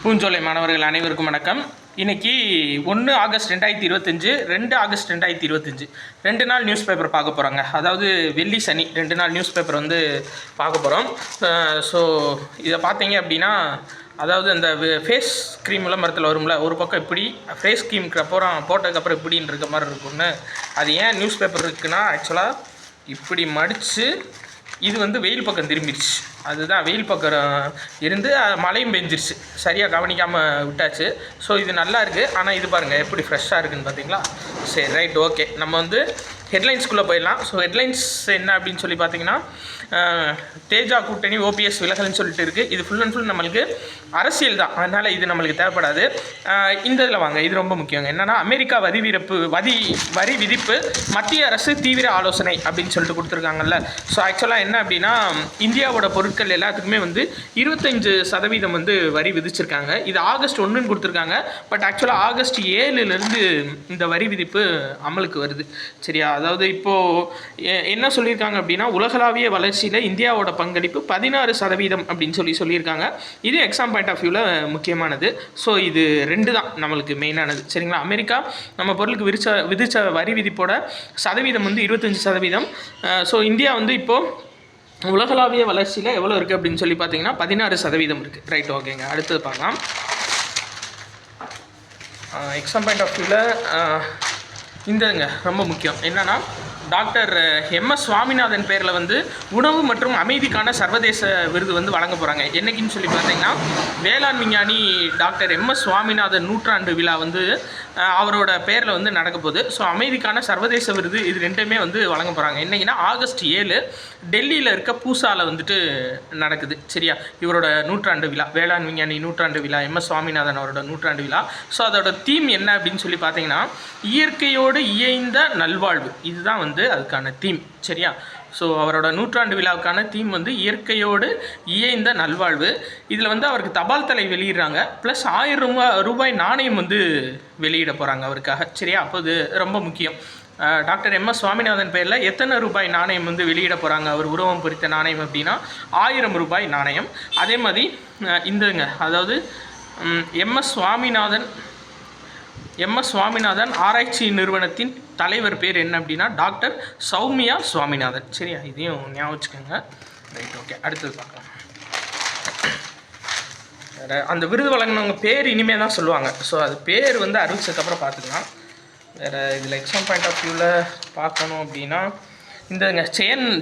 பூஞ்சோலை மாணவர்கள் அனைவருக்கும் வணக்கம். இன்றைக்கி 1 ஆகஸ்ட் 2025, 2 ஆகஸ்ட் 2025 2 நாள் நியூஸ் பேப்பர் பார்க்க போகிறாங்க. அதாவது வெள்ளி சனி 2 நாள் நியூஸ் பேப்பர் வந்து பார்க்க போகிறோம். ஸோ இதை பார்த்தீங்க அப்படின்னா, அதாவது அந்த ஃபேஸ் க்ரீம் விளம்பரத்தில் வரும்ல, ஒரு பக்கம் இப்படி ஃபேஸ் க்ரீம்க்கு அப்புறம் போட்டதுக்கப்புறம் இப்படின்னு இருக்க மாதிரி இருக்கும்னு. அது ஏன் நியூஸ் பேப்பர் இருக்குன்னா, ஆக்சுவலாக இப்படி மடித்து இது வந்து வெயில் பக்கம் திரும்பிடுச்சு. அதுதான் வெயில் பக்கம் இருந்து மழையும் பெஞ்சிருச்சு, சரியாக கவனிக்காமல் விட்டாச்சு. ஸோ இது நல்லா இருக்குது. ஆனால் இது பாருங்கள் எப்படி ஃப்ரெஷ்ஷாக இருக்குதுன்னு பார்த்தீங்களா? சரி, ரைட், ஓகே. நம்ம வந்து ஹெட்லைன்ஸ்குள்ளே போயிடலாம். ஸோ ஹெட்லைன்ஸ் என்ன அப்படின்னு சொல்லி பார்த்தீங்கன்னா, தேஜா கூட்டணி ஓபிஎஸ் விலகல்னு சொல்லிட்டு இருக்குது. இது ஃபுல் அண்ட் ஃபுல் நம்மளுக்கு அரசியல் தான், அதனால் இது நம்மளுக்கு தேவைப்படாது. இந்த இதில் வாங்க, இது ரொம்ப முக்கியங்க. என்னென்னா, அமெரிக்கா வரி விதிப்பு மத்திய அரசு தீவிர ஆலோசனை அப்படின்னு சொல்லிட்டு கொடுத்துருக்காங்கல்ல. ஸோ ஆக்சுவலாக என்ன அப்படின்னா, இந்தியாவோட பொருட்கள் எல்லாத்துக்குமே வந்து 25% வந்து வரி விதிச்சிருக்காங்க. இது ஆகஸ்ட் 1ன்னு கொடுத்துருக்காங்க. பட் ஆக்சுவலாக ஆகஸ்ட் 7லேருந்து இந்த வரி விதிப்பு அமலுக்கு வருது. சரியா? அதாவது இப்போது என்ன சொல்லியிருக்காங்க அப்படின்னா, உலகளாவிய வளர்ச்சியில் இந்தியாவோட பங்களிப்பு 16% அப்படின்னு சொல்லியிருக்காங்க. இது எக்ஸாம் பாயிண்ட் ஆஃப் வியூவில் முக்கியமானது. ஸோ இது 2 தான் நம்மளுக்கு மெயினானது. சரிங்களா? அமெரிக்கா நம்ம பொருளுக்கு விதித்த வரி விதிப்போட சதவீதம் வந்து 25%. ஸோ இந்தியா வந்து இப்போது உலகளாவிய வளர்ச்சியில் எவ்வளோ இருக்குது அப்படின்னு சொல்லி பார்த்தீங்கன்னா 16% இருக்குது. ரைட், ஓகேங்க. அடுத்தது பார்க்கலாம். எக்ஸாம் பாயிண்ட் ஆஃப் வியூவில் இந்தங்க ரொம்ப முக்கியம். என்னென்னா, டாக்டர் எம்எஸ் சுவாமிநாதன் பேரில் வந்து உணவு மற்றும் அமைதிக்கான சர்வதேச விருது வந்து வழங்க போகிறாங்க. என்றைக்குன்னு சொல்லி பார்த்தீங்கன்னா, வேளாண் விஞ்ஞானி டாக்டர் எம்எஸ் சுவாமிநாதன் நூற்றாண்டு விழா வந்து அவரோட பேரில் வந்து நடக்க போகுது. ஸோ அமைதிக்கான சர்வதேச விருது இது 2மே வந்து வழங்க போகிறாங்க. என்றைக்குன்னா ஆகஸ்ட் 7 டெல்லியில் இருக்க பூசாவில் வந்துட்டு நடக்குது. சரியா? இவரோட நூற்றாண்டு விழா, வேளாண் விஞ்ஞானி நூற்றாண்டு விழா, எம்எஸ் சுவாமிநாதன் அவரோட நூற்றாண்டு விழா. ஸோ அதோட தீம் என்ன அப்படின்னு சொல்லி பார்த்தீங்கன்னா, இயற்கையோடு இயைந்த நல்வாழ்வு. இதுதான் வந்து அதுக்கான தீம். சரியா? ஸோ அவரோட நூற்றாண்டு விழாவுக்கான தீம் வந்து இயற்கையோடு இயைந்த நல்வாழ்வு. இதில் வந்து அவருக்கு தபால் தலை வெளியிடுறாங்க, ப்ளஸ் 1000 ரூபாய் நாணயம் வந்து வெளியிட போகிறாங்க அவருக்காக. சரியா? அப்போ இது ரொம்ப முக்கியம். டாக்டர் எம்எஸ் சுவாமிநாதன் பேரில் எத்தனை ரூபாய் நாணயம் வந்து வெளியிட போகிறாங்க, அவர் உருவம் பொறித்த நாணயம் அப்படின்னா 1000 ரூபாய் நாணயம். அதே மாதிரி இந்தங்க, அதாவது எம்எஸ் சுவாமிநாதன் ஆராய்ச்சி நிறுவனத்தின் தலைவர் பேர் என்ன அப்படின்னா டாக்டர் சௌமியா சுவாமிநாதன். சரியா? இதையும் ஞாபகம் வச்சுக்கோங்க. Right, okay. அடுத்தது பார்க்கலாம். வேறு அந்த விருது வழங்கினவங்க பேர் இனிமேல் தான் சொல்லுவாங்க. ஸோ அது பேர் வந்து அறிவிச்சதுக்கப்புறம் பார்த்துக்கலாம். வேறு இதில் எக்ஸாம் பாயிண்ட் ஆஃப் வியூவில் பார்க்கணும் அப்படின்னா, இந்தங்க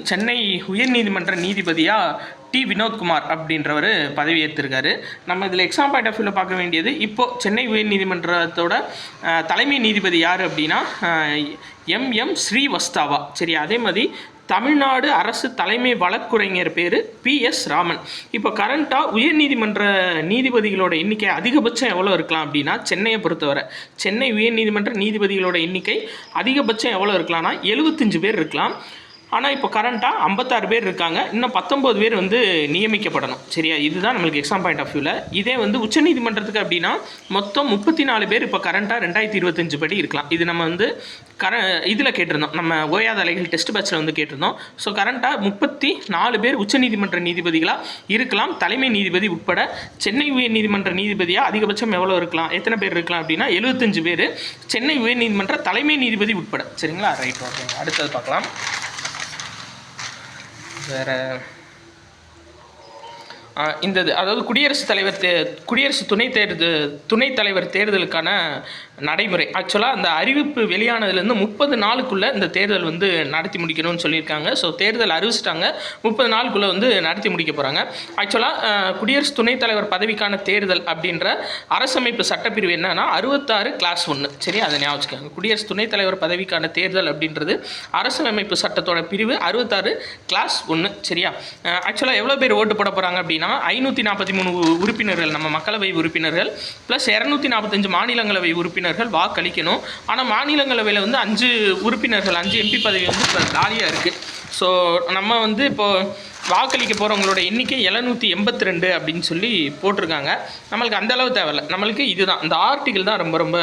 சென்னை உயர்நீதிமன்ற நீதிபதியாக டி வினோத்குமார் அப்படின்றவர் பதவி ஏற்றிருக்காரு. நம்ம இதில் எக்ஸாம் பாயிண்ட் ஆஃப் வியூவில் பார்க்க வேண்டியது, இப்போது சென்னை உயர்நீதிமன்றத்தோட தலைமை நீதிபதி யார் அப்படின்னா எம் ஸ்ரீவஸ்தவா. சரி, அதே மாதிரி தமிழ்நாடு அரசு தலைமை வழக்குரைஞர் பேர் PS ராமன். இப்போ கரண்ட்டாக உயர்நீதிமன்ற நீதிபதிகளோட எண்ணிக்கை அதிகபட்சம் எவ்வளோ இருக்கலாம் அப்படின்னா, சென்னையை பொறுத்தவரை சென்னை உயர்நீதிமன்ற நீதிபதிகளோட எண்ணிக்கை அதிகபட்சம் எவ்வளோ இருக்கலாம்னா 75 பேர் இருக்கலாம். ஆனால் இப்போ கரண்ட்டாக 56 பேர் இருக்காங்க. இன்னும் 19 பேர் வந்து நியமிக்கப்படணும். சரியா? இதுதான் நம்மளுக்கு எக்ஸாம் பாயிண்ட் ஆஃப் வியூவில். இதே வந்து உச்சநீதிமன்றத்துக்கு அப்படின்னா மொத்தம் 34 பேர் இப்போ கரண்ட்டாக 2025 படி இருக்கலாம். இது நம்ம வந்து இதில் கேட்டிருந்தோம், நம்ம ஓயாத அலைகள் டெஸ்ட் பேட்சில் வந்து கேட்டிருந்தோம். ஸோ கரண்ட்டாக 34 பேர் உச்சநீதிமன்ற நீதிபதிகளாக இருக்கலாம், தலைமை நீதிபதி உட்பட. சென்னை உயர்நீதிமன்ற நீதிபதியாக அதிகபட்சம் எவ்வளோ இருக்கலாம், எத்தனை பேர் இருக்கலாம் அப்படின்னா 75 பேர், சென்னை உயர்நீதிமன்ற தலைமை நீதிபதி உட்பட. சரிங்களா? Right, okay. அடுத்தது பார்க்கலாம். வேறு அதாவது குடியரசு துணைத் தலைவர் தேர்தலுக்கான நடைமுறை. ஆக்சுவலாக அந்த அறிவிப்பு வெளியானதுலேருந்து 30 நாளுக்குள்ளே இந்த தேர்தல் வந்து நடத்தி முடிக்கணும்னு சொல்லியிருக்காங்க. ஸோ தேர்தல் அறிவிச்சிட்டாங்க, 30 நாளுக்குள்ளே வந்து நடத்தி முடிக்க போகிறாங்க. ஆக்சுவலாக குடியரசு துணைத் தலைவர் பதவிக்கான தேர்தல் அப்படின்ற அரசமைப்பு சட்டப்பிரிவு என்னன்னா 66(1). சரி, அதை ஞாபகம் வச்சுக்கோங்க. குடியரசு துணைத் தலைவர் பதவிக்கான தேர்தல் அப்படின்றது அரசமைப்பு சட்டத்தோட பிரிவு 66(1). சரியா? ஆக்சுவலாக எவ்வளோ பேர் ஓட்டு போட போகிறாங்க அப்படின்னா 543 உறுப்பினர்கள், நம்ம மக்களவை உறுப்பினர்கள், ப்ளஸ் 245 மாநிலங்களவை உறுப்பினர்கள் வாக்களிக்கணும். ஆனால் மாநிலங்களவையில் வந்து 5 உறுப்பினர்கள், 5 MP பதவி வந்து இப்போ காலியாக இருக்குது. ஸோ நம்ம வந்து இப்போது வாக்களிக்க போகிறவங்களோட எண்ணிக்கை 782 அப்படின்னு சொல்லி போட்டிருக்காங்க. நம்மளுக்கு அந்தளவு தேவையில்லை. நம்மளுக்கு இதுதான், இந்த ஆர்டிகிள் தான் ரொம்ப ரொம்ப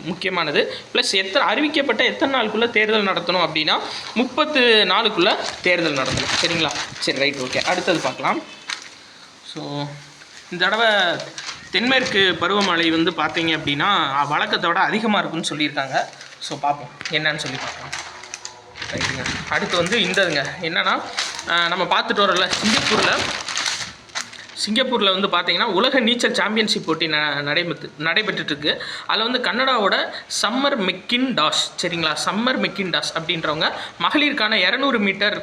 முக்கியமானது. ப்ளஸ் அறிவிக்கப்பட்ட எத்தனை நாளுக்குள்ளே தேர்தல் நடத்தணும் அப்படின்னா 30 நாளுக்குள்ளே தேர்தல் நடத்தணும். சரிங்களா? சரி, ரைட், ஓகே. அடுத்தது பார்க்கலாம். ஸோ இந்த தடவை தென்மேற்கு பருவமழை வந்து பார்த்தீங்க அப்படின்னா வழக்கத்தோட அதிகமாக இருக்குன்னு சொல்லியிருக்காங்க. ஸோ பார்ப்போம் என்னன்னு சொல்லி பார்ப்போம். ரைட்டுங்க. அடுத்து வந்து இந்ததுங்க என்னென்னா நம்ம பார்த்துட்டு வரோம்ல சிங்கப்பூரில் வந்து பார்த்தீங்கன்னா உலக நீச்சல் சாம்பியன்ஷிப் போட்டி நடைபெற்றுருக்கு. அதில் வந்து கனடாவோட சம்மர் மெக்கின்டாஸ் சரிங்களா, சம்மர் மெக்கின்டாஸ் அப்படின்றவங்க மகளிருக்கான 200 மீட்டர்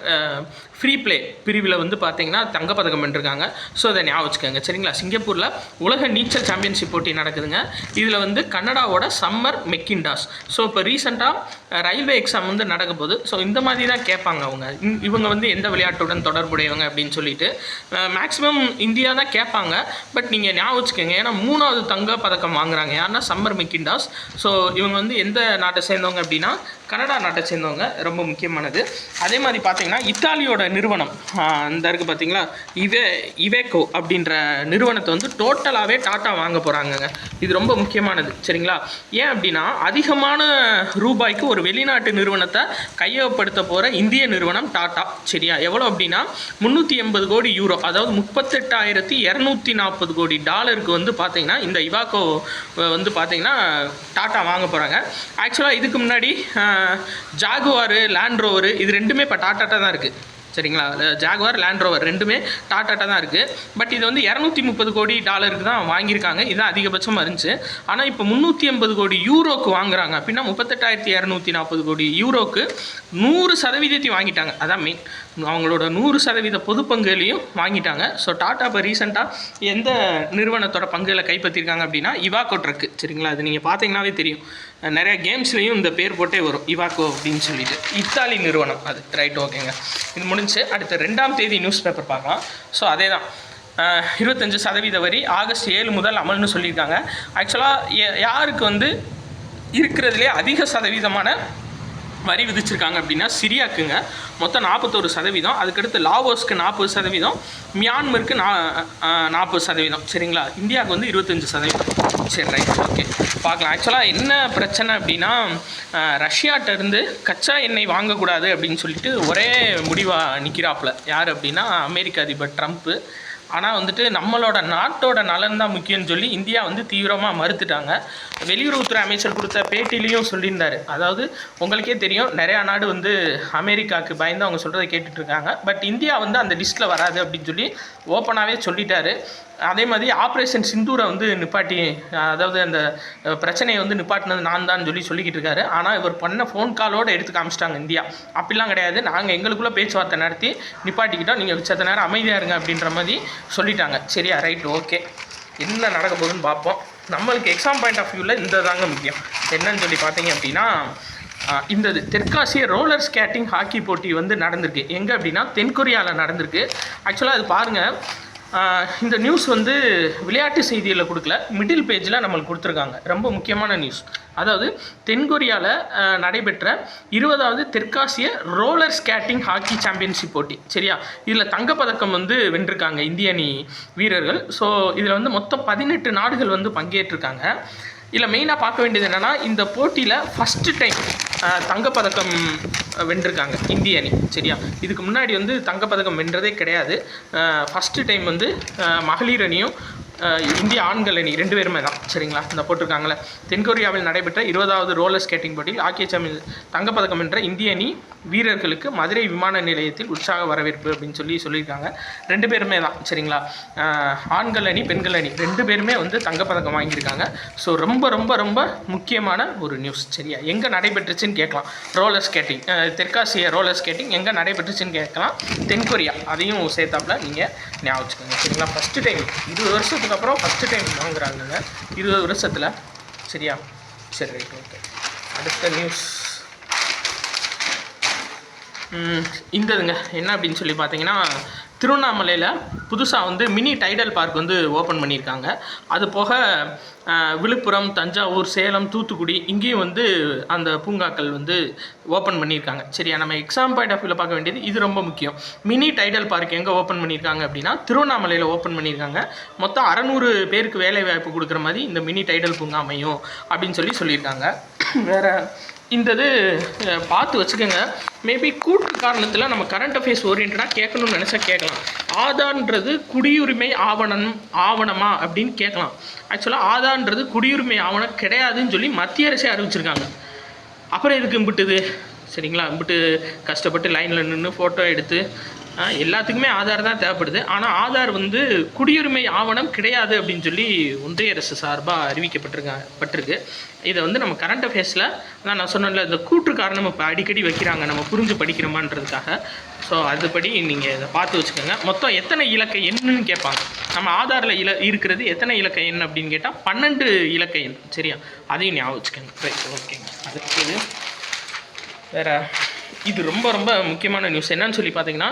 ஃப்ரீ ப்ளே பிரிவில் வந்து பார்த்தீங்கன்னா தங்கப்பதக்கம் வென்றிருக்காங்க. ஸோ அதை ஞாபகம் வச்சுக்கோங்க சரிங்களா. சிங்கப்பூரில் உலக நீச்சல் சாம்பியன்ஷிப் போட்டி நடக்குதுங்க. இதில் வந்து கனடாவோட சம்மர் மெக்கின்டாஸ். ஸோ இப்போ ரீசெண்டாக ரயில்வே எக்ஸாம் வந்து நடக்க போகுது. ஸோ இந்த மாதிரி தான் கேட்பாங்க இவங்க வந்து எந்த விளையாட்டுடன் தொடர்புடையவங்க அப்படின்னு சொல்லிட்டு மேக்ஸிமம் இந்தியா தான் கேட்பாங்க. பட் நீங்கள் ஞாபகம் வச்சுக்கோங்க, ஏன்னா 3வது தங்க பதக்கம் வாங்குறாங்க யாருன்னா சம்மர் மெக்கின்டாஸ். ஸோ இவங்க வந்து எந்த நாட்டை சேர்ந்தவங்க அப்படின்னா கனடா நாட்டை சேர்ந்தவங்க, ரொம்ப முக்கியமானது. அதே மாதிரி பார்த்தீங்கன்னா இத்தாலியோட நிறுவனம் இந்த இருக்குது பார்த்தீங்களா, இவேக்கோ அப்படின்ற நிறுவனத்தை வந்து டோட்டலாகவே டாட்டா வாங்க போகிறாங்கங்க. இது ரொம்ப முக்கியமானது சரிங்களா. ஏன் அப்படின்னா அதிகமான ரூபாய்க்கு ஒரு வெளிநாட்டு நிறுவனத்தை கையகப்படுத்த போகிற இந்திய நிறுவனம் டாட்டா சரியா. எவ்வளோ அப்படின்னா 380 கோடி யூரோ, அதாவது 38,240 கோடி டாலருக்கு வந்து பார்த்தீங்கன்னா இந்த இவாக்கோ வந்து பார்த்தீங்கன்னா டாட்டா வாங்க போகிறாங்க. ஆக்சுவலாக இதுக்கு முன்னாடி ஜாகுவார் லேண்ட் ரோவர் இது ரெண்டுமே இப்போ டாட்டாட்ட தான் இருக்குது சரிங்களா. ஜாகுவார் லேண்ட் ரோவர் ரெண்டுமே டாட்டாட்ட தான் இருக்குது. பட் இது வந்து 230 கோடி டாலருக்கு தான் வாங்கியிருக்காங்க. இதுதான் அதிகபட்சமாக இருந்துச்சு. ஆனால் இப்போ 380 கோடி யூரோக்கு வாங்குறாங்க அப்படின்னா 38,240 கோடி யூரோக்கு 100% வாங்கிட்டாங்க. அதான் மெயின், அவங்களோட 100% பொது பங்குலையும் வாங்கிட்டாங்க. ஸோ டாட்டா இப்போ ரீசெண்டாக எந்த நிறுவனத்தோட பங்குகளை கைப்பற்றிருக்காங்க அப்படின்னா இவாக்கோ ட்ரக்கு சரிங்களா. அது நீங்கள் பார்த்தீங்கன்னாவே தெரியும், நிறைய கேம்ஸ்லேயும் இந்த பேர் போட்டே வரும் இவாக்கோ அப்படின்னு சொல்லிட்டு. இத்தாலி நிறுவனம் அது. ரைட், ஓகேங்க. இது முடிஞ்சு அடுத்த 2ஆம் தேதி நியூஸ் பேப்பர் பார்க்கலாம். ஸோ அதே தான் 25% வரி ஆகஸ்ட் 7 முதல் அமல்னு சொல்லியிருக்காங்க. ஆக்சுவலாக யாருக்கு வந்து இருக்கிறதுலே அதிக சதவீதமான வரி விதிச்சிருக்காங்க அப்படின்னா சிரியாக்குங்க, மொத்தம் 41%. அதுக்கடுத்து லாவோஸ்க்கு 40%, மியான்மருக்கு 40% சரிங்களா. இந்தியாவுக்கு வந்து 25%. சரி, ரைட், ஓகே, பார்க்கலாம். ஆக்சுவலாக என்ன பிரச்சனை அப்படின்னா ரஷ்யாட்டிருந்து கச்சா எண்ணெய் வாங்கக்கூடாது அப்படின்னு சொல்லிட்டு ஒரே முடிவாக நிற்கிறாப்புல யார் அப்படின்னா அமெரிக்க அதிபர் ட்ரம்ப்பு. ஆனால் வந்துட்டு நம்மளோட நாட்டோட நலன் தான் முக்கியம்னு சொல்லி இந்தியா வந்து தீவிரமாக மறுத்துட்டாங்க. வெளியுறவுத்துறை அமைச்சர் கொடுத்த பேட்டிலையும் சொல்லியிருந்தார். அதாவது உங்களுக்கே தெரியும், நிறையா நாடு வந்து அமெரிக்காவுக்கு பயந்து அவங்க சொல்கிறத கேட்டுட்ருக்காங்க. பட் இந்தியா வந்து அந்த லிஸ்ட்டில் வராது அப்படின்னு சொல்லி ஓப்பனாகவே சொல்லிட்டாரு. அதே மாதிரி ஆப்ரேஷன் சிந்தூரை வந்து நிப்பாட்டி, அதாவது அந்த பிரச்சனையை வந்து நிப்பாட்டினது நான் தான் சொல்லிக்கிட்டு இருக்காரு. ஆனால் இவர் பண்ண ஃபோன் காலோடு எடுத்து காமிச்சிட்டாங்க இந்தியா. அப்படிலாம் கிடையாது, நாங்கள் எங்களுக்குள்ளே பேச்சுவார்த்தை நடத்தி நிப்பாட்டிக்கிட்டோம், நீங்கள் சத்த நேரம் அமைதியாக இருங்க அப்படின்ற மாதிரி சொல்லிட்டாங்க. சரியா, ரைட், ஓகே. என்ன நடக்க போகுதுன்னு பார்ப்போம். நம்மளுக்கு எக்ஸாம் பாயிண்ட் ஆஃப் வியூவில் இந்த தாங்க முக்கியம். என்னன்னு சொல்லி பார்த்தீங்க அப்படின்னா இந்த தெற்காசிய ரோலர் ஸ்கேட்டிங் ஹாக்கி போட்டி வந்து நடந்திருக்கு. எங்கே அப்படின்னா தென்கொரியாவில் நடந்திருக்கு. ஆக்சுவலாக அது பாருங்கள், இந்த நியூஸ் வந்து விளையாட்டு செய்தியில் கொடுக்கல, மிடில் பேஜில் நம்மளுக்கு கொடுத்துருக்காங்க. ரொம்ப முக்கியமான நியூஸ். அதாவது தென்கொரியாவில் நடைபெற்ற 20வது தெற்காசிய ரோலர் ஸ்கேட்டிங் ஹாக்கி சாம்பியன்ஷிப் போட்டி சரியா. இதில் தங்கப்பதக்கம் வந்து வென்றிருக்காங்க இந்திய அணி வீரர்கள். ஸோ இதில் வந்து மொத்தம் 18 நாடுகள் வந்து பங்கேற்றிருக்காங்க. இதில் மெயினாக பார்க்க வேண்டியது என்னென்னா இந்த போட்டியில் ஃபஸ்ட்டு டைம் தங்கப்பதக்கம் வென்றிருக்காங்க இந்திய அணி சரியா. இதுக்கு முன்னாடி வந்து தங்கப்பதக்கம் வென்றதே கிடையாது. ஃபஸ்ட்டு டைம் வந்து மகளிர் அணியும் இந்திய ஆண்கள் அணி 2 பேருமே தான் சரிங்களா. இந்த போட்டிருக்காங்களே, தென்கொரியாவில் நடைபெற்ற 20வது ரோலர் ஸ்கேட்டிங் போட்டியில் ஆக்கிய சாம்பியன் தங்கப்பதக்கம் வென்ற இந்திய அணி வீரர்களுக்கு மதுரை விமான நிலையத்தில் உற்சாக வரவேற்பு அப்படின்னு சொல்லியிருக்காங்க. 2 பேருமே தான் சரிங்களா. ஆண்கள் அணி பெண்கள் அணி 2 பேருமே வந்து தங்கப்பதக்கம் வாங்கியிருக்காங்க. ஸோ ரொம்ப ரொம்ப ரொம்ப முக்கியமான ஒரு நியூஸ் சரியா. எங்கே நடைபெற்றுச்சுன்னு கேட்கலாம். ரோலர் ஸ்கேட்டிங், தெற்காசிய ரோலர் ஸ்கேட்டிங் எங்கே நடைபெற்றுச்சுன்னு கேட்கலாம். தென்கொரியா, அதையும் சேர்த்தாப்புல நீங்கள் ஞாபகம் வச்சுக்கோங்க சரிங்களா. ஃபஸ்ட்டு டைம் 20 வருஷத்துக்கு அப்புறம் ஃபஸ்ட்டு டைம் வாங்குறாங்க 20 வருஷத்தில் சரியா. சரி, ரைட், ஓகே. அடுத்த நியூஸ் இந்ததுங்க என்ன அப்படின்னு சொல்லி பார்த்தீங்கன்னா திருவண்ணாமலையில் புதுசாக வந்து மினி டைடல் பார்க் வந்து ஓப்பன் பண்ணியிருக்காங்க. அது போக விழுப்புரம், தஞ்சாவூர், சேலம், தூத்துக்குடி இங்கேயும் வந்து அந்த பூங்காக்கள் வந்து ஓப்பன் பண்ணியிருக்காங்க சரியா. நம்ம எக்ஸாம் பாயிண்ட் ஆஃப் வியூவில் பார்க்க வேண்டியது இது ரொம்ப முக்கியம். மினி டைடல் பார்க் எங்கே ஓப்பன் பண்ணியிருக்காங்க அப்படின்னா திருவண்ணாமலையில் ஓப்பன் பண்ணியிருக்காங்க. மொத்தம் 600 பேருக்கு வேலை வாய்ப்பு கொடுக்குற மாதிரி இந்த மினி டைடல் பூங்கா அமையும் அப்படின்னு சொல்லியிருக்காங்க. வேறு இந்த இது பார்த்து வச்சுக்கோங்க. மேபி கூட்டு காரணத்தில் நம்ம கரண்ட் அஃபேர்ஸ் ஓரியன்டாக கேட்கணும்னு நினச்சா கேட்கலாம். ஆதார்ன்றது குடியுரிமை ஆவணமா அப்படின்னு கேட்கலாம். ஆக்சுவலாக ஆதார்ன்றது குடியுரிமை ஆவணம் கிடையாதுன்னு சொல்லி மத்திய அரசே அறிவிச்சிருக்காங்க. அப்புறம் எதுக்கு இம்பிட்டுது? சரிங்களா, இம்பிட்டு கஷ்டப்பட்டு லைனில் நின்று ஃபோட்டோ எடுத்து எல்லாத்துக்குமே ஆதார் தான் தேவைப்படுது. ஆனால் ஆதார் வந்து குடியுரிமை ஆவணம் கிடையாது அப்படின்னு சொல்லி ஒன்றிய அரசு சார்பாக அறிவிக்கப்பட்டிருக்கு. இதை வந்து நம்ம கரண்ட் அஃபேர்ஸில் தான் நான் சொன்னேன்ல, இந்த கூற்று காரணம் இப்போ அடிக்கடி வைக்கிறாங்க, நம்ம புரிஞ்சு படிக்கிறோமான்றதுக்காக. ஸோ அதுபடி நீங்கள் இதை பார்த்து வச்சுக்கோங்க. மொத்தம் எத்தனை இலக்க எண்ணுன்னு கேட்பாங்க. நம்ம ஆதாரில் இருக்கிறது எத்தனை இலக்க எண் அப்படின்னு கேட்டால் 12 இலக்க எண். சரியா, அதையும் ஞாபகம் வச்சுக்கோங்க. ரைட், ஓகேங்க. அதுக்கு வேறு இது ரொம்ப ரொம்ப முக்கியமான நியூஸ் என்னன்னு சொல்லி பார்த்தீங்கன்னா,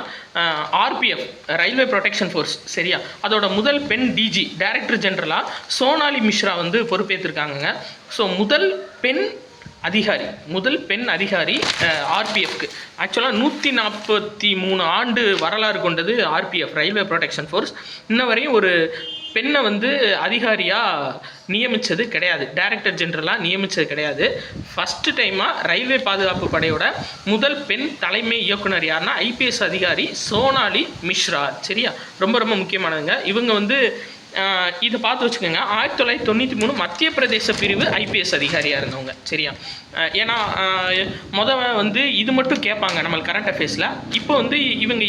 ஆர்பிஎஃப் ரயில்வே ப்ரொடெக்ஷன் ஃபோர்ஸ், சரியா, அதோட முதல் பெண் டிஜி டைரக்டர் ஜெனரலாக சோனாலி மிஸ்ரா வந்து பொறுப்பேற்றிருக்காங்க. ஸோ முதல் பெண் அதிகாரி ஆர்பிஎஃப்க்கு. ஆக்சுவலாக 143 ஆண்டு வரலாறு கொண்டது ஆர்பிஎஃப் ரயில்வே ப்ரொடெக்ஷன் ஃபோர்ஸ். இன்ன வரையும் ஒரு பெண்ணை வந்து அதிகாரியாக நியமித்தது கிடையாது, டைரக்டர் ஜெனரலாக நியமித்தது கிடையாது. ஃபஸ்ட்டு டைமாக ரயில்வே பாதுகாப்பு படையோட முதல் பெண் தலைமை இயக்குனர் யாருன்னா ஐபிஎஸ் அதிகாரி சோனாலி மிஸ்ரா. சரியா, ரொம்ப ரொம்ப முக்கியமானதுங்க. இவங்க வந்து இதை பார்த்து வச்சுக்கோங்க. 1993 மத்திய பிரதேச பிரிவு ஐபிஎஸ் அதிகாரியாக இருந்தவங்க. சரியா, ஏன்னா வந்து இது மட்டும் கேட்பாங்க நம்ம கரண்ட் அஃபேர்ஸில். இப்போ வந்து இவங்க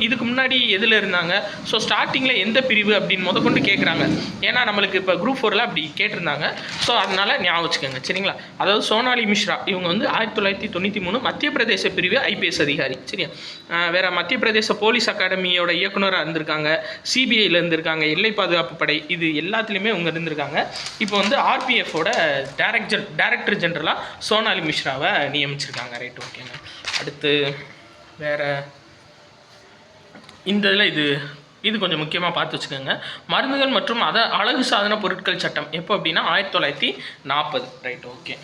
இதுக்கு முன்னாடி எதில் இருந்தாங்க, ஸோ ஸ்டார்டிங்கில் எந்த பிரிவு அப்படின்னு கொண்டு கேட்குறாங்க. ஏன்னா நம்மளுக்கு இப்போ குரூப் 4ல் அப்படி கேட்டிருந்தாங்க. ஸோ அதனால் ஞாபகம் வச்சுக்கோங்க. சரிங்களா, அதாவது சோனாலி மிஸ்ரா இவங்க வந்து 1993 மத்திய பிரதேச பிரிவு ஐபிஎஸ் அதிகாரி. சரியா, வேறு மத்திய பிரதேச போலீஸ் அகாடமியோட இயக்குனராக இருந்திருக்காங்க, சிபிஐயில் இருந்திருக்காங்க, எல்லை பாதுகாப்பு படை, இது எல்லாத்துலேயுமே அவங்க இருந்திருக்காங்க. இப்போ வந்து ஆர்பிஎஃபோட டைரக்டர் ஜெனரலாக சோனாலி மிஸ்ராவை நியமிச்சிருக்காங்க. ரைட், ஓகேங்க. அடுத்து வேறு இந்த இதில் இது கொஞ்சம் முக்கியமாக பார்த்து வச்சுக்கோங்க. மருந்துகள் மற்றும் அழகு சாதன பொருட்கள் சட்டம் எப்போ அப்படின்னா 1940. Right, okay.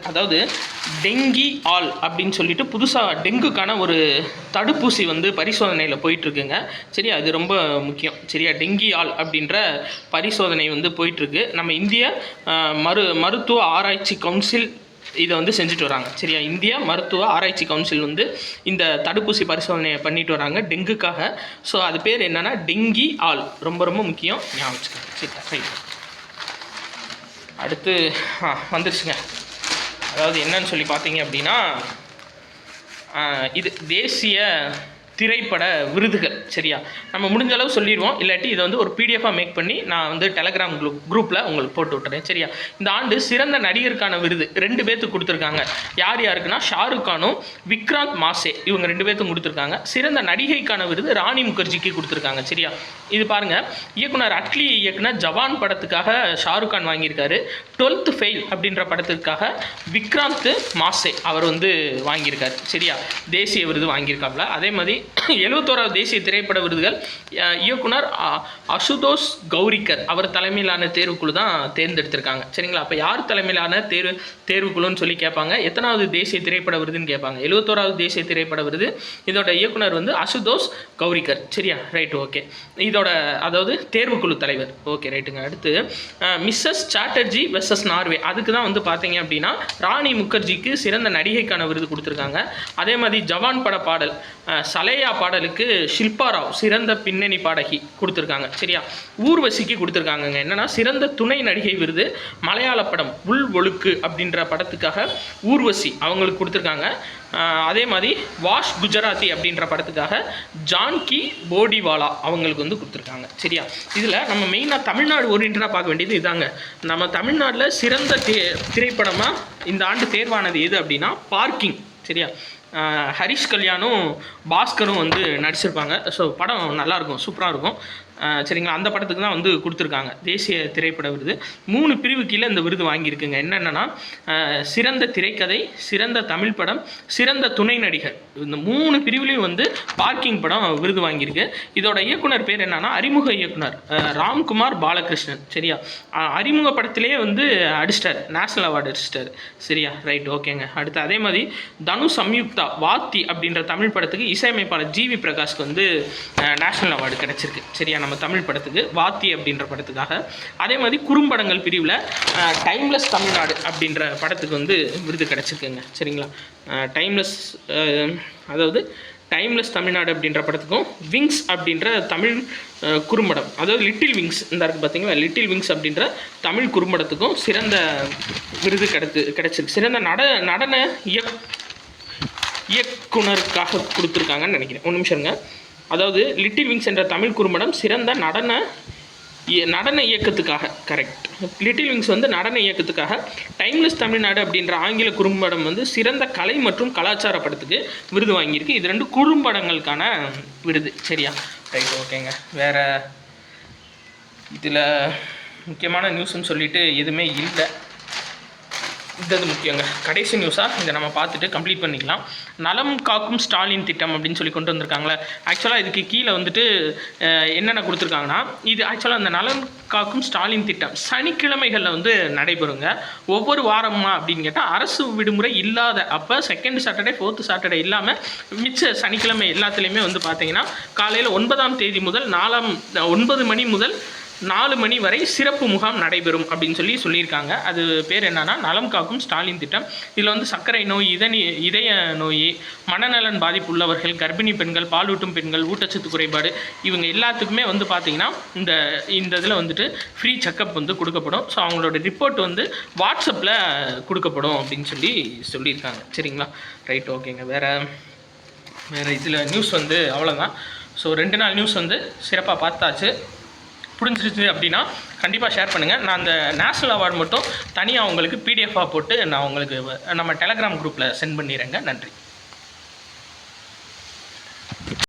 அதாவது டெங்கி ஆல் அப்படின்னு சொல்லிட்டு புதுசாக டெங்குக்கான ஒரு தடுப்பூசி வந்து பரிசோதனையில் போயிட்டுருக்குங்க. சரியா, அது ரொம்ப முக்கியம். சரியா, டெங்கி ஆல் அப்படின்ற பரிசோதனை வந்து போயிட்டுருக்கு. நம்ம இந்திய மருத்துவ ஆராய்ச்சி கவுன்சில் இதை வந்து செஞ்சுட்டு வராங்க. சரியா, இந்திய மருத்துவ ஆராய்ச்சி கவுன்சில் வந்து இந்த தடுப்பூசி பரிசோதனையை பண்ணிட்டு வராங்க டெங்குக்காக. ஸோ அது பேர் என்னென்னா டெங்கி ஆல். ரொம்ப ரொம்ப முக்கியம், ஞாபகம் வச்சுக்கோங்க. சரியா, ரைட். அடுத்து வந்துருச்சுங்க. அதாவது என்னன்னு சொல்லி பார்த்தீங்க அப்படின்னா, இது தேசிய திரைப்பட விருதுகள். சரியா, நம்ம முடிஞ்ச அளவு சொல்லிடுவோம். இல்லாட்டி இதை வந்து ஒரு பிடிஎஃபாக மேக் பண்ணி நான் வந்து டெலகிராம் குரூப்பில் உங்களுக்கு போட்டு விட்டுறேன். சரியா, இந்த ஆண்டு சிறந்த நடிகருக்கான விருது 2 பேர்த்துக்கு கொடுத்துருக்காங்க. யாருக்குன்னா ஷாருக் கானும் விக்ராந்த் மாசே, இவங்க 2 பேர்த்துக்கும் கொடுத்துருக்காங்க. சிறந்த நடிகைக்கான விருது ராணி முகர்ஜிக்கு கொடுத்துருக்காங்க. சரியா, இது பாருங்கள், இயக்குனர் அட்லி இயக்குனர் ஜவான் படத்துக்காக ஷாருக் கான் வாங்கியிருக்காரு. 12th ஃபெயில் அப்படின்ற படத்துக்காக விக்ராந்த் மாசே அவர் வந்து வாங்கியிருக்காரு. சரியா, தேசிய விருது வாங்கியிருக்காப்புல. அதே மாதிரி 71வது தேசிய திரைப்பட விருதுகள் இயக்குனர் அசுதோஷ் கௌரிக்கர் அவர் தலைமையிலான தேர்வுக்குழு தான் தேர்ந்தெடுத்திருக்காங்க. சரிங்களா, அப்போ யார் தலைமையிலான தேர்வுக்குழுன்னு சொல்லி கேட்பாங்க. எத்தனாவது தேசிய திரைப்பட விருதுன்னு கேட்பாங்க. 71வது தேசிய திரைப்பட விருது. இதோட இயக்குனர் வந்து அசுதோஷ் கௌரிக்கர். சரியா, ரைட், ஓகே. இதோட அதாவது தேர்வுக்குழு தலைவர். ஓகே, ரைட்டுங்க. அடுத்து மிஸ்ஸஸ் சாட்டர்ஜி வெர்சஸ் நார்வே, அதுக்கு தான் வந்து பார்த்தீங்க அப்படின்னா ராணி முகர்ஜிக்கு சிறந்த நடிகைக்கான விருது கொடுத்துருக்காங்க. அதே மாதிரி ஜவான் பட பாடல் சலேயா பாடலுக்கு ஷில்பா ராவ் சிறந்த பின்னணி பாடகி கொடுத்துருக்காங்க. சரியா, ஊர்வசிக்கு கொடுத்துருக்காங்கங்க. என்னன்னா சிறந்த துணை நடிகை விருது மலையாள படம் உள் ஒழுக்கு அப்படின்ற படத்துக்காக ஊர்வசி அவங்களுக்கு கொடுத்துருக்காங்க. அதே மாதிரி வாஷ் குஜராத்தி அப்படின்ற படத்துக்காக ஜான்கி போடிவாலா அவங்களுக்கு வந்து கொடுத்துருக்காங்க. சரியா, இதில் நம்ம மெயினாக தமிழ்நாடு ஓரியன்டாக பார்க்க வேண்டியது இதாங்க. நம்ம தமிழ்நாட்டில் சிறந்த திரைப்படமாக இந்த ஆண்டு தேர்வானது எது அப்படின்னா பார்க்கிங். சரியா, ஹரிஷ் கல்யாணும் பாஸ்கரும் வந்து நடிச்சிருப்பாங்க. ஸோ படம் நல்லாயிருக்கும், சூப்பராக இருக்கும். சரிங்களா, அந்த படத்துக்கு தான் வந்து கொடுத்துருக்காங்க தேசிய திரைப்பட விருது. 3 பிரிவு கீழே இந்த விருது வாங்கியிருக்குங்க. என்னென்னா சிறந்த திரைக்கதை, சிறந்த தமிழ் படம், சிறந்த துணை நடிகர். இந்த 3 பிரிவுலையும் வந்து பார்க்கிங் படம் விருது வாங்கியிருக்கு. இதோட இயக்குனர் பேர் என்னன்னா அறிமுக இயக்குனர் ராம்குமார் பாலகிருஷ்ணன். சரியா, அறிமுக படத்திலேயே வந்து அடிச்சிட்டார், நேஷனல் அவார்டு அடிச்சிட்டார். சரியா, ரைட், ஓகேங்க. அடுத்து அதே மாதிரி தனு சம்யுக்தா வாத்தி அப்படின்ற தமிழ் படத்துக்கு இசையமைப்பாளர் ஜிவி பிரகாஷ்க்கு வந்து நேஷனல் அவார்டு கிடச்சிருக்கு. சரியா, நம்ம தமிழ் படத்துக்கு, வாத்தி அப்படின்ற படத்துக்காக. அதே மாதிரி குறும்படங்கள் பிரிவில் டைம்லெஸ் தமிழ்நாடு அப்படின்ற படத்துக்கு வந்து விருது கிடச்சிருக்குங்க. சரிங்களா, டைம்லெஸ் அதாவது டைம்லெஸ் தமிழ்நாடு அப்படின்ற படத்துக்கும், விங்ஸ் அப்படின்ற தமிழ் குறும்படம், அதாவது லிட்டில் விங்ஸ் இந்த இருக்குது பார்த்தீங்களா, லிட்டில் விங்ஸ் அப்படின்ற தமிழ் குறும்படத்துக்கும் சிறந்த விருது கிடச்சிருக்கு. சிறந்த நடன இயக்குனருக்காக கொடுத்துருக்காங்கன்னு நினைக்கிறேன். ஒரு நிமிஷங்க. அதாவது லிட்டில் விங்ஸ் என்ற தமிழ் குறும்படம் சிறந்த நடன இயக்கத்துக்காக, கரெக்ட், லிட்டில் விங்ஸ் வந்து நடன இயக்கத்துக்காக, டைம்லெஸ் தமிழ்நாடு அப்படின்ற ஆங்கில குறும்படம் வந்து சிறந்த கலை மற்றும் கலாச்சார படத்துக்கு விருது வாங்கியிருக்கு. இது 2 குறும்படங்களுக்கான விருது. சரியா, ரைட், ஓகேங்க. வேறு இதில் முக்கியமான நியூஸ்ன்னு சொல்லிட்டு எதுவுமே இல்லை. இது முக்கியங்க. கடைசி நியூஸாக இதை நம்ம பார்த்துட்டு கம்ப்ளீட் பண்ணிக்கலாம். நலம் காக்கும் ஸ்டாலின் திட்டம் அப்படின்னு சொல்லி கொண்டு வந்திருக்காங்களே. ஆக்சுவலாக இதுக்கு கீழே வந்துட்டு என்னென்ன கொடுத்துருக்காங்கன்னா, இது ஆக்சுவலாக அந்த நலம் காக்கும் ஸ்டாலின் திட்டம் சனிக்கிழமைகளில் வந்து நடைபெறுங்க. ஒவ்வொரு வாரமா அப்படின்னு கேட்டால் அரசு விடுமுறை இல்லாத அப்போ செகண்ட் சாட்டர்டே, ஃபோர்த்து சாட்டர்டே இல்லாமல் மிச்ச சனிக்கிழமை எல்லாத்துலேயுமே வந்து பார்த்தீங்கன்னா காலையில் 9ஆம் தேதி முதல் 9 மணி முதல் 4 மணி வரை சிறப்பு முகாம் நடைபெறும் அப்படின்னு சொல்லியிருக்காங்க. அது பேர் என்னன்னா நலம் காக்கும் ஸ்டாலின் திட்டம். இதில் வந்து சர்க்கரை நோய், இதய நோய், மனநலன் பாதிப்பு உள்ளவர்கள், கர்ப்பிணி பெண்கள், பாலூட்டும் பெண்கள், ஊட்டச்சத்து குறைபாடு, இவங்க எல்லாத்துக்குமே வந்து பார்த்திங்கன்னா இந்த இதில் வந்துட்டு ஃப்ரீ செக்கப் வந்து கொடுக்கப்படும். ஸோ அவங்களோட ரிப்போர்ட் வந்து வாட்ஸ்அப்பில் கொடுக்கப்படும் அப்படின்னு சொல்லியிருக்காங்க. சரிங்களா, ரைட், ஓகேங்க. வேறு இதில் நியூஸ் வந்து அவ்வளோதான். ஸோ 2 நாள் நியூஸ் வந்து சிறப்பாக பார்த்தாச்சு. புரிஞ்சிருச்சு அப்படின்னா கண்டிப்பாக ஷேர் பண்ணுங்கள். நான் அந்த நேஷ்னல் அவார்டு மட்டும் தனியாக உங்களுக்கு பிடிஎஃபாக போட்டு நான் உங்களுக்கு நம்ம டெலகிராம் குரூப்பில் சென்ட் பண்ணிடுறேங்க. நன்றி.